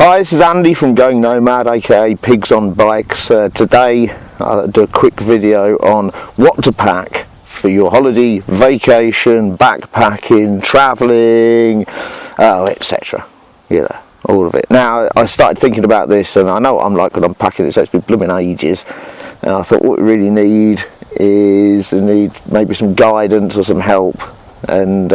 Hi, this is Andy from Going Nomad, aka Pigs on Bikes. Today I'll do a quick video on what to pack for your holiday, vacation, backpacking, travelling, etc. You know, all of it. Now, I started thinking about this, and I know what I'm like when I'm packing this, so it's been blooming ages. And I thought what we really need is maybe some guidance or some help. And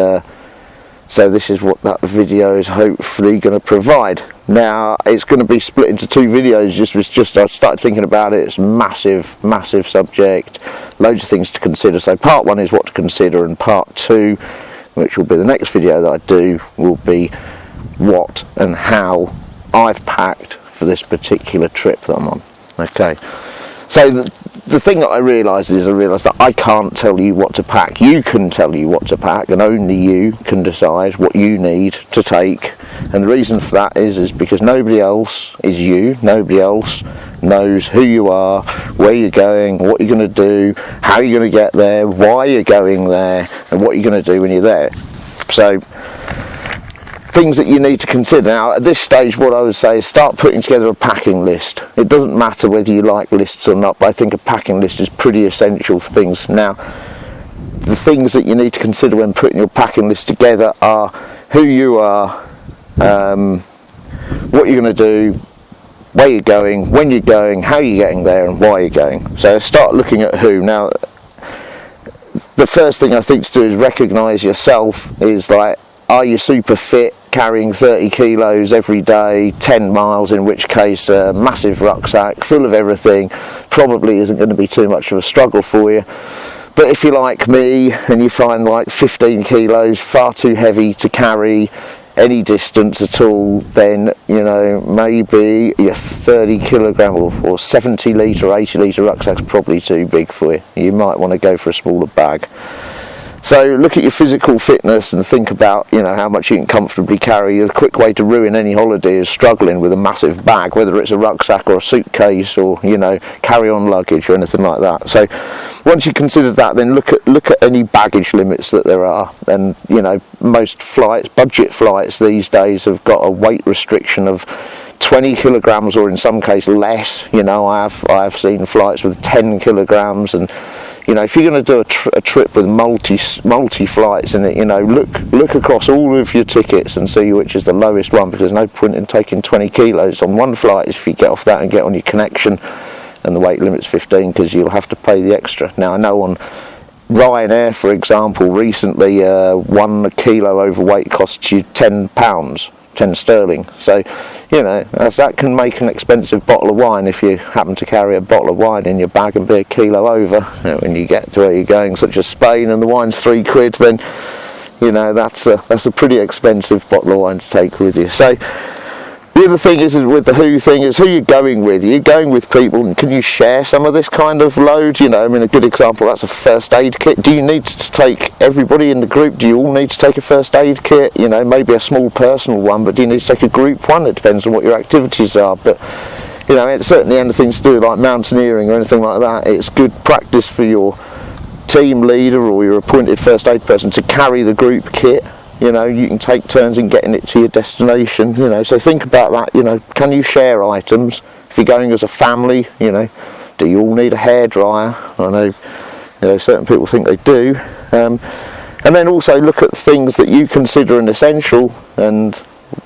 so this is what that video is hopefully going to provide. Now, it's going to be split into two videos. I started thinking about it. It's a massive subject, loads of things to consider. So part one is what to consider, and part two, which will be the next video that I do, will be what and how I've packed for this particular trip that I'm on. Okay, so the thing that I realised that I can't tell you what to pack. You can tell you what to pack, and only you can decide what you need to take. And the reason for that is because nobody else is you. Nobody else knows who you are, where you're going, what you're going to do, how you're going to get there, why you're going there, and what you're going to do when you're there. So, things that you need to consider. Now, at this stage, what I would say is start putting together a packing list. It doesn't matter whether you like lists or not, but I think a packing list is pretty essential for things. Now, the things that you need to consider when putting your packing list together are who you are, what you're going to do, where you're going, when you're going, how you're getting there, and why you're going. So start looking at who. Now, the first thing I think to do is recognise yourself. Is like, are you super fit, carrying 30 kilos every day, 10 miles, in which case a massive rucksack full of everything probably isn't going to be too much of a struggle for you. But if you're like me and you find like 15 kilos far too heavy to carry any distance at all, then, you know, maybe your 30 kilogram or 70 litre, 80 litre rucksack's probably too big for you. You might want to go for a smaller bag. So look at your physical fitness and think about, you know, how much you can comfortably carry. A quick way to ruin any holiday is struggling with a massive bag, whether it's a rucksack or a suitcase or, you know, carry-on luggage or anything like that. So once you consider that, then look at any baggage limits that there are. And, you know, most flights, budget flights these days, have got a weight restriction of 20 kilograms or in some cases less. You know, I have seen flights with 10 kilograms, and you know, if you're going to do a trip with multi flights in it, you know, look across all of your tickets and see which is the lowest one, because there's no point in taking 20 kilos on one flight if you get off that and get on your connection and the weight limit's 15, because you'll have to pay the extra. Now, I know on Ryanair, for example, recently 1 kilo overweight costs you £10, 10 sterling. So, you know, that can make an expensive bottle of wine if you happen to carry a bottle of wine in your bag and be a kilo over. You know, when you get to where you're going, such as Spain, and the wine's £3, then, you know, that's a pretty expensive bottle of wine to take with you. So the other thing is with the who thing is who you're going with. You're going with people, and can you share some of this kind of load? You know, I mean, a good example, that's a first aid kit. Do you need to take everybody in the group? Do you all need to take a first aid kit? You know, maybe a small personal one, but do you need to take a group one? It depends on what your activities are. But, you know, it's certainly anything to do like mountaineering or anything like that. It's good practice for your team leader or your appointed first aid person to carry the group kit. You know, you can take turns in getting it to your destination, you know, so think about that. You know, can you share items? If you're going as a family, you know, do you all need a hairdryer? I know, you know, certain people think they do. And then also look at things that you consider an essential and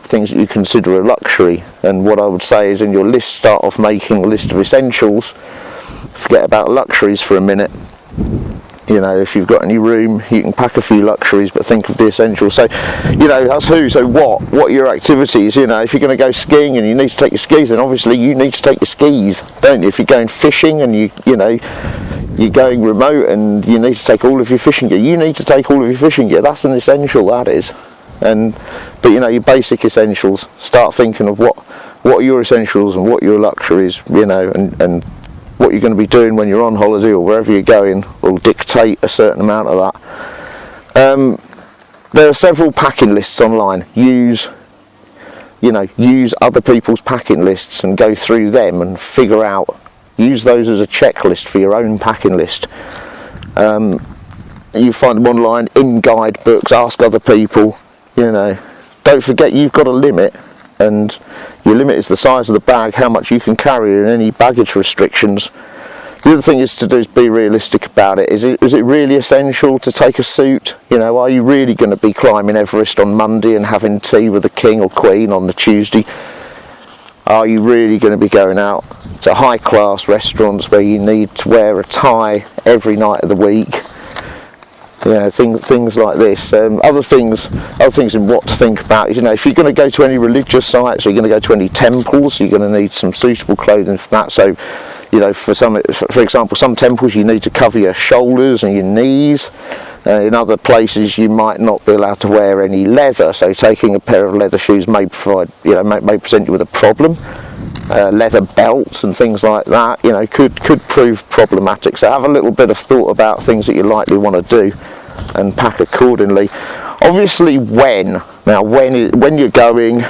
things that you consider a luxury. And what I would say is, in your list, start off making a list of essentials. Forget about luxuries for a minute. You know, if you've got any room, you can pack a few luxuries, but think of the essentials. So, you know, that's who. So what are your activities? You know, if you're going to go skiing and you need to take your skis, then obviously you need to take your skis, don't you? If you're going fishing and you know, you're going remote and you need to take all of your fishing gear, you need to take all of your fishing gear. That's an essential, that is. But you know, your basic essentials, start thinking of what are your essentials and what are your luxuries, you know, and what you're going to be doing when you're on holiday or wherever you're going will dictate a certain amount of that. There are several packing lists online. Use other people's packing lists and go through them and figure out, use those as a checklist for your own packing list. You find them online in guidebooks, ask other people, you know. Don't forget you've got a limit. and your limit is the size of the bag, how much you can carry, and any baggage restrictions. The other thing is to be realistic about it. Is it really essential to take a suit? You know, are you really going to be climbing Everest on Monday and having tea with the King or Queen on the Tuesday? Are you really going to be going out to high-class restaurants where you need to wear a tie every night of the week? You know, things like this. Other things in what to think about is, you know, if you're going to go to any religious sites or you're going to go to any temples, you're going to need some suitable clothing for that. So, you know, for example, some temples you need to cover your shoulders and your knees. In other places you might not be allowed to wear any leather, so taking a pair of leather shoes may present you with a problem. Leather belts and things like that, you know, could prove problematic. So have a little bit of thought about things that you likely want to do and pack accordingly. Obviously, when you're going,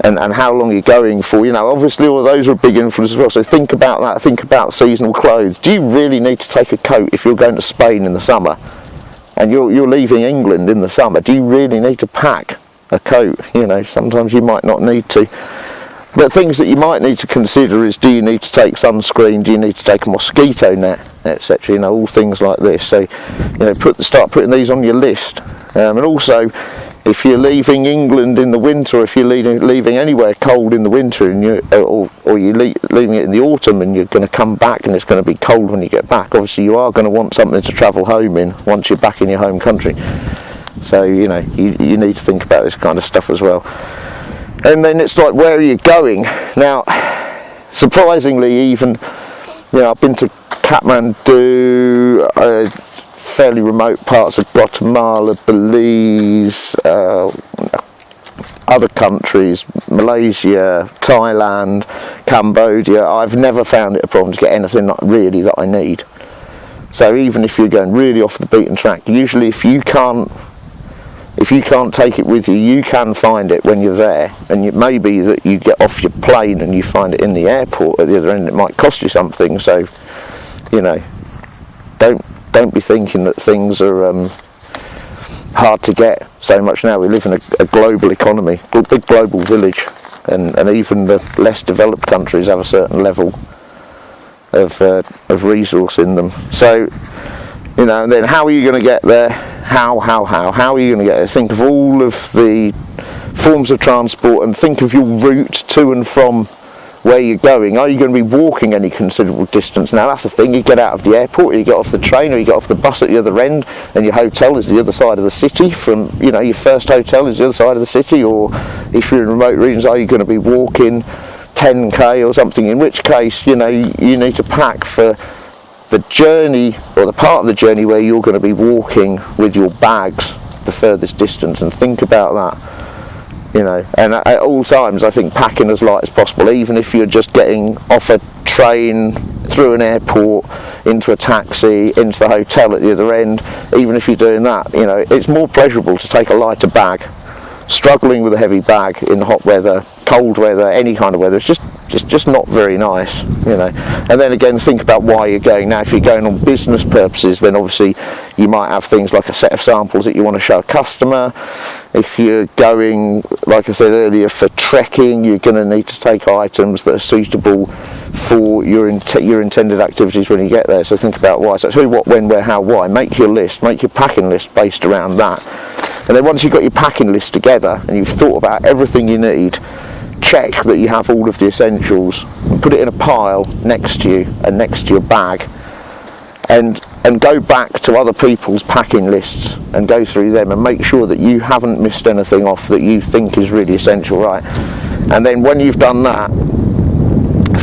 and how long you're going for, you know, obviously all of those are a big influence as well. So think about that. Think about seasonal clothes. Do you really need to take a coat if you're going to Spain in the summer and you're leaving England in the summer? Do you really need to pack a coat? You know, sometimes you might not need to. But things that you might need to consider is, do you need to take sunscreen? Do you need to take a mosquito net, etc.? You know, all things like this. So, you know, start putting these on your list. And also, if you're leaving England in the winter, or if you're leaving anywhere cold in the winter, and you're leaving it in the autumn, and you're going to come back and it's going to be cold when you get back, obviously you are going to want something to travel home in once you're back in your home country. So, you know, you need to think about this kind of stuff as well. And then it's like, where are you going? Now, surprisingly, even, you know, I've been to Kathmandu, fairly remote parts of Guatemala, Belize, other countries, Malaysia, Thailand, Cambodia. I've never found it a problem to get anything really that I need. So even if you're going really off the beaten track, usually if you can't take it with you, you can find it when you're there. And it may be that you get off your plane and you find it in the airport at the other end. It might cost you something. So, you know, don't be thinking that things are hard to get so much now. We live in a global economy, a big global village, and even the less developed countries have a certain level of resource in them. So, you know, and then how are you going to get there? How are you going to get there? Think of all of the forms of transport and think of your route to and from where you're going. Are you going to be walking any considerable distance? Now that's the thing, you get out of the airport, or you get off the train, or you get off the bus at the other end, and your hotel is the other side of the city. From, you know, your first hotel is the other side of the city. Or if you're in remote regions, are you going to be walking 10k or something? In which case, you know, you need to pack for the journey, or the part of the journey where you're going to be walking with your bags the furthest distance, and think about that, you know. And at all times I think packing as light as possible, even if you're just getting off a train, through an airport, into a taxi, into the hotel at the other end. Even if you're doing that, you know, it's more pleasurable to take a lighter bag. Struggling with a heavy bag in hot weather, cold weather, any kind of weather, it's just not very nice, you know. And then again, think about why you're going. Now, if you're going on business purposes, then obviously you might have things like a set of samples that you want to show a customer. If you're going, like I said earlier, for trekking, you're going to need to take items that are suitable for your intended activities when you get there. So think about why. So it's who, what, when, where, how, why. Make your list, make your packing list based around that. And then once you've got your packing list together and you've thought about everything you need, check that you have all of the essentials and put it in a pile next to you and next to your bag, and go back to other people's packing lists and go through them and make sure that you haven't missed anything off that you think is really essential, right? And then when you've done that,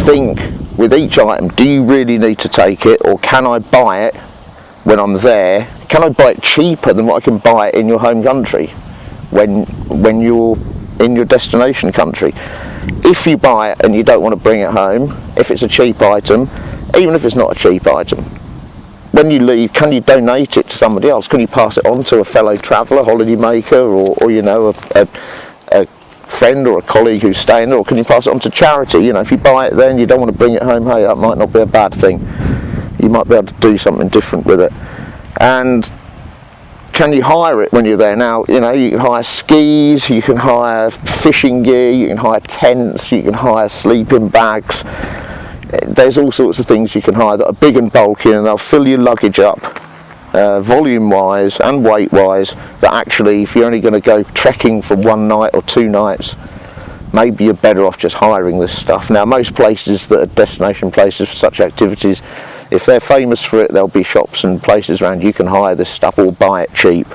think with each item, do you really need to take it, or can I buy it when I'm there? Can I buy it cheaper than what I can buy it in your home country when you're in your destination country? If you buy it and you don't want to bring it home, if it's a cheap item, even if it's not a cheap item, when you leave, can you donate it to somebody else? Can you pass it on to a fellow traveller, holiday maker, or you know, a friend or a colleague who's staying there? Or can you pass it on to charity? You know, if you buy it then you don't want to bring it home, hey, that might not be a bad thing. You might be able to do something different with it. And can you hire it when you're there? Now, you know, you can hire skis, you can hire fishing gear, you can hire tents, you can hire sleeping bags. There's all sorts of things you can hire that are big and bulky, and they'll fill your luggage up, volume wise and weight wise, that actually if you're only going to go trekking for one night or 2 nights, maybe you're better off just hiring this stuff. Now, most places that are destination places for such activities, if they're famous for it, there'll be shops and places around you can hire this stuff or buy it cheap.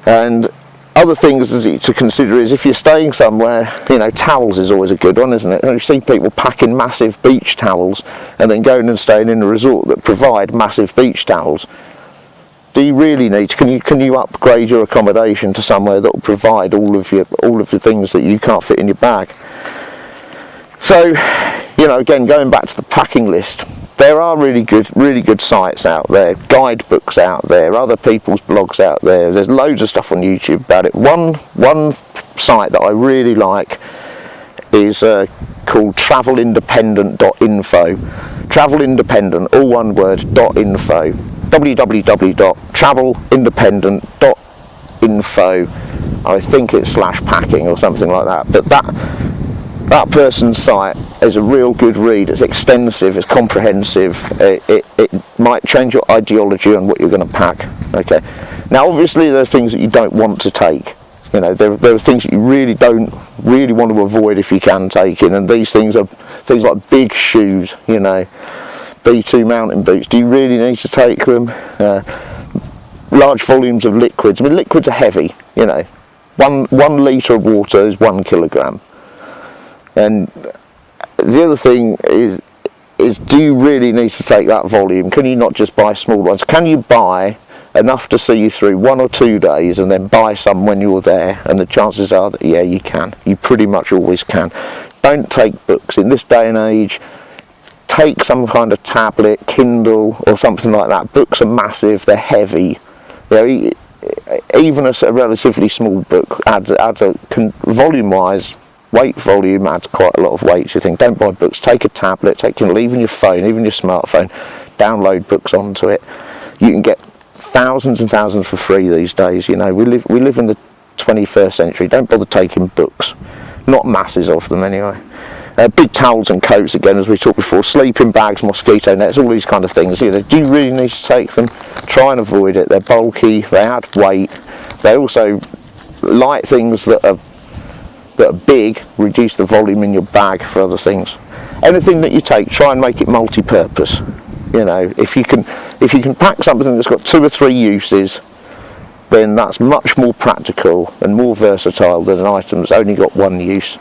And other things to consider is if you're staying somewhere, you know, towels is always a good one, isn't it? And you see people packing massive beach towels and then going and staying in a resort that provide massive beach towels. Do you really need to, can you upgrade your accommodation to somewhere that will provide all of the things that you can't fit in your bag? So, you know, again, going back to the packing list, there are really good sites out there, guidebooks out there, other people's blogs out there. There's loads of stuff on YouTube about it. One site that I really like is called travelindependent.info. Travelindependent, all one word, .info. www.travelindependent.info. I think it's /packing or something like that. But that person's site is a real good read. It's extensive, it's comprehensive. It might change your ideology on what you're going to pack. Okay. Now, obviously, there are things that you don't want to take. You know, there are things that you really want to avoid if you can take in, and these things are things like big shoes. You know, B2 mountain boots. Do you really need to take them? Large volumes of liquids. I mean, liquids are heavy. You know, one litre of water is 1 kilogram. And the other thing is, do you really need to take that volume? Can you not just buy small ones? Can you buy enough to see you through 1 or 2 days and then buy some when you're there? And the chances are that, yeah, you can. You pretty much always can. Don't take books. In this day and age, take some kind of tablet, Kindle or something like that. Books are massive, they're heavy. Even a relatively small book adds volume-wise, weight volume adds quite a lot of weight. So you think, don't buy books, take a tablet, even your phone, even your smartphone, download books onto it. You can get thousands and thousands for free these days. You know, we live in the 21st century. Don't bother taking books, not masses of them anyway. Big towels and coats, again, as we talked before, sleeping bags, mosquito nets, all these kind of things. You know, do you really need to take them? Try and avoid it. They're bulky, they add weight. They also, light things that are big, reduce the volume in your bag for other things. Anything that you take, try and make it multi-purpose. You know, if you can pack something that's got 2 or 3 uses, then that's much more practical and more versatile than an item that's only got 1 use.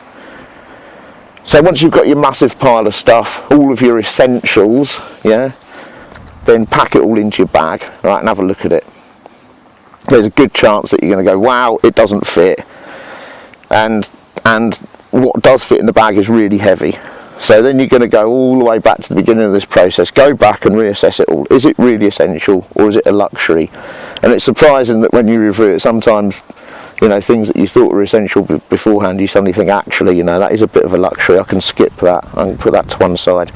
So once you've got your massive pile of stuff, all of your essentials, yeah, then pack it all into your bag, right, and have a look at it. There's a good chance that you're going to go, wow, it doesn't fit, and what does fit in the bag is really heavy. So then you're going to go all the way back to the beginning of this process, go back and reassess it all. Is it really essential, or is it a luxury? And it's surprising that when you review it, sometimes, you know, things that you thought were essential beforehand, you suddenly think, actually, you know, that is a bit of a luxury. I can skip that. I can put that to one side.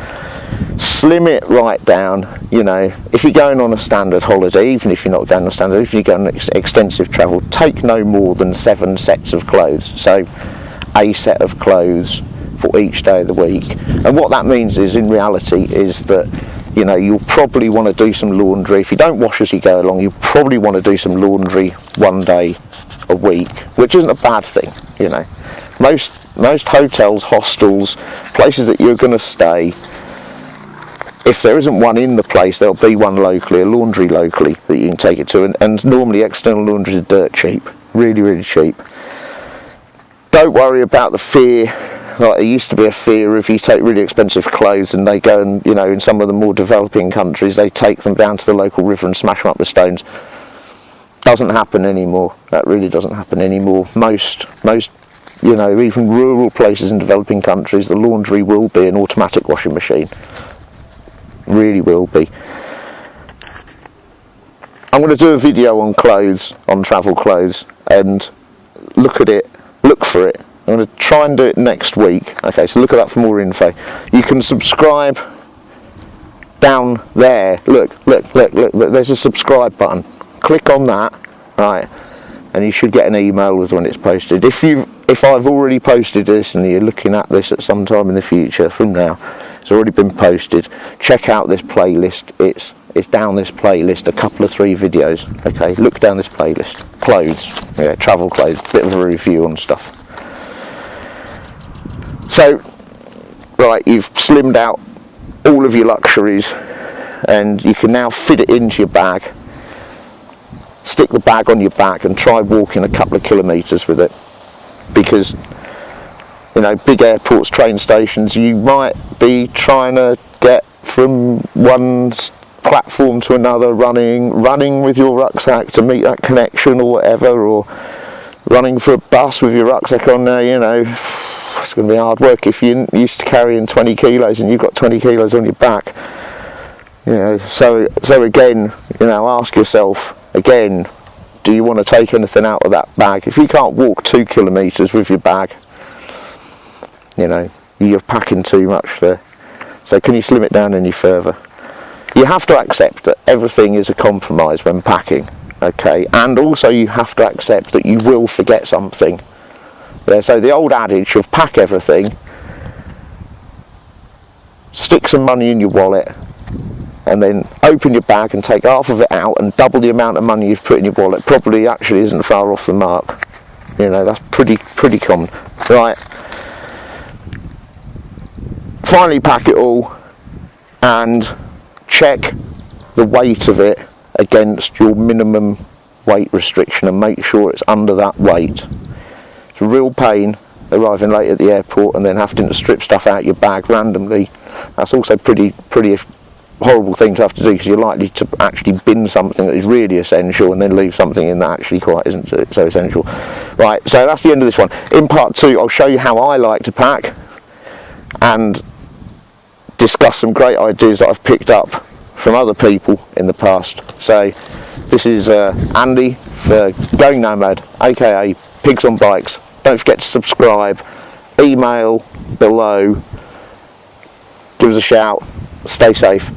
Slim it right down. You know, if you're going on a standard holiday, even if you're not going on a standard, if you're going on extensive travel, take no more than 7 sets of clothes. So a set of clothes for each day of the week. And what that means is, in reality, is that, you know, you'll probably want to do some laundry. If you don't wash as you go along, you probably want to do some laundry 1 day a week, which isn't a bad thing. You know, most hotels, hostels, places that you're going to stay, if there isn't one in the place, there'll be one locally, a laundry locally that you can take it to, and normally external laundries are dirt cheap, really, really cheap. Don't worry about the fear. Like, there used to be a fear if you take really expensive clothes and they go and, you know, in some of the more developing countries, they take them down to the local river and smash them up with stones. Doesn't happen anymore. That really doesn't happen anymore. Most, you know, even rural places in developing countries, the laundry will be an automatic washing machine. Really will be. I'm going to do a video on clothes, on travel clothes, and look at it, look for it. I'm going to try and do it next week. Okay, so look at that for more info. You can subscribe down there. Look, there's a subscribe button. click on that, right, and you should get an email with when it's posted. If I've already posted this and you're looking at this at some time in the future from now, it's already been posted. Check out this playlist. It's down this playlist, a couple of 3 videos. Okay, look down this playlist. Clothes, yeah, travel clothes, bit of a review on stuff. So, right, you've slimmed out all of your luxuries, and you can now fit it into your bag. Stick the bag on your back and try walking a couple of kilometres with it, because you know, big airports, train stations, you might be trying to get from one platform to another, running with your rucksack to meet that connection or whatever, or running for a bus with your rucksack on there. You know, it's going to be hard work if you're used to carrying 20 kilos and you've got 20 kilos on your back. You know, so again, you know, ask yourself again, do you want to take anything out of that bag? If you can't walk 2 kilometres with your bag, you know, you're packing too much there. So can you slim it down any further? You have to accept that everything is a compromise when packing, okay? And also you have to accept that you will forget something. Yeah, so the old adage of pack everything, stick some money in your wallet, and then open your bag and take half of it out and double the amount of money you've put in your wallet probably actually isn't far off the mark. You know, that's pretty common. Right. Finally pack it all and check the weight of it against your minimum weight restriction and make sure it's under that weight. It's a real pain arriving late at the airport and then having to strip stuff out your bag randomly. That's also pretty horrible thing to have to do, because you're likely to actually bin something that is really essential and then leave something in that actually quite isn't so essential. Right, so that's the end of this one. In part 2 I'll show you how I like to pack and discuss some great ideas that I've picked up from other people in the past. So this is Andy for Going Nomad, aka Pigs on Bikes. Don't forget to subscribe, email below, give us a shout, stay safe.